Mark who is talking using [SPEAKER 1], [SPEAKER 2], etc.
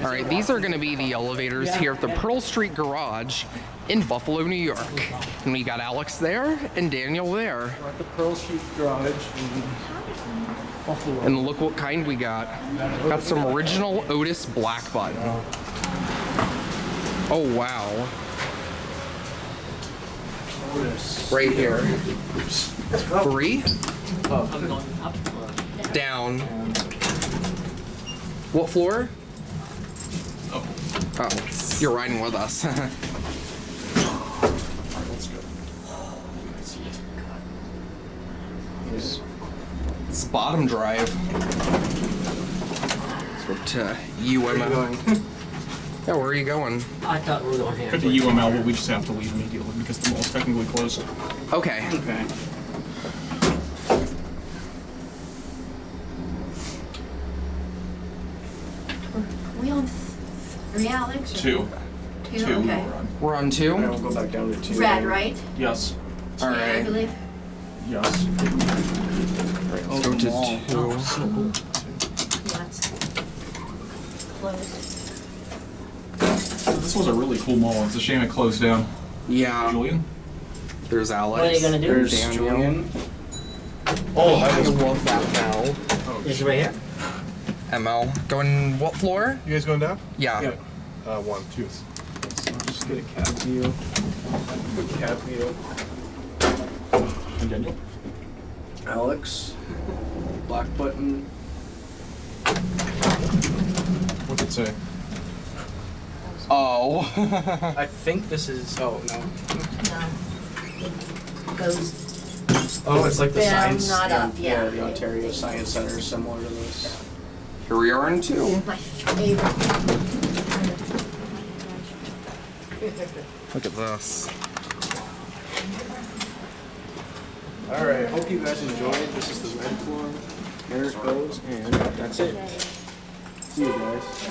[SPEAKER 1] All right, these are gonna be the elevators here at the Pearl Street Garage in Buffalo, New York. And we got Alex there and Daniel there.
[SPEAKER 2] We're at the Pearl Street Garage in Buffalo.
[SPEAKER 1] And look what kind we got. Got some original Otis black button. Oh, wow.
[SPEAKER 2] Otis.
[SPEAKER 1] Right here. 3.
[SPEAKER 2] Up.
[SPEAKER 1] Down. What floor? Oh, you're riding with us.
[SPEAKER 2] Alright, let's go. Yes.
[SPEAKER 1] It's bottom drive. Let's go to UML. Yeah, where are you going?
[SPEAKER 3] I thought we were going here.
[SPEAKER 4] For the UML, but we just have to leave immediately because the mall's technically closed.
[SPEAKER 1] Okay.
[SPEAKER 2] Okay.
[SPEAKER 5] We on 3, Alex? or-
[SPEAKER 4] 2.
[SPEAKER 5] 2,
[SPEAKER 4] 2
[SPEAKER 5] okay.
[SPEAKER 4] we're on.
[SPEAKER 1] We're on 2?
[SPEAKER 2] And we'll go back down to 2.
[SPEAKER 5] Red, right?
[SPEAKER 4] Yes.
[SPEAKER 1] All
[SPEAKER 5] Yeah, I
[SPEAKER 1] right.
[SPEAKER 5] believe.
[SPEAKER 4] Yes.
[SPEAKER 2] Right,
[SPEAKER 1] Let's go to 2.
[SPEAKER 3] Oh, so cool.
[SPEAKER 5] Yeah, it's closed.
[SPEAKER 4] This was a really cool mall. It's a shame it closed down.
[SPEAKER 1] Yeah.
[SPEAKER 4] Julian?
[SPEAKER 1] There's Alex.
[SPEAKER 3] What are you gonna do?
[SPEAKER 2] There's
[SPEAKER 1] Daniel.
[SPEAKER 2] Julian.
[SPEAKER 1] Oh, I love that bell.
[SPEAKER 3] It's right here.
[SPEAKER 1] ML. Going what floor?
[SPEAKER 6] You guys going down?
[SPEAKER 1] Yeah.
[SPEAKER 2] Yeah.
[SPEAKER 6] 1, 2.
[SPEAKER 2] Just get a cab view. Quick cab view.
[SPEAKER 4] And Daniel?
[SPEAKER 2] Alex. Black button.
[SPEAKER 6] What's it say?
[SPEAKER 1] Oh.
[SPEAKER 2] I think this is. Oh, no.
[SPEAKER 5] No. Goes
[SPEAKER 2] Oh, it's like the
[SPEAKER 5] down,
[SPEAKER 2] science.
[SPEAKER 5] not up, yeah.
[SPEAKER 2] The Ontario Science Center is similar to this.
[SPEAKER 1] Here we are in 2.
[SPEAKER 5] my favorite.
[SPEAKER 1] Look at this.
[SPEAKER 2] Alright, hope you guys enjoyed. This is the red floor. There's goes, and that's it. See you guys.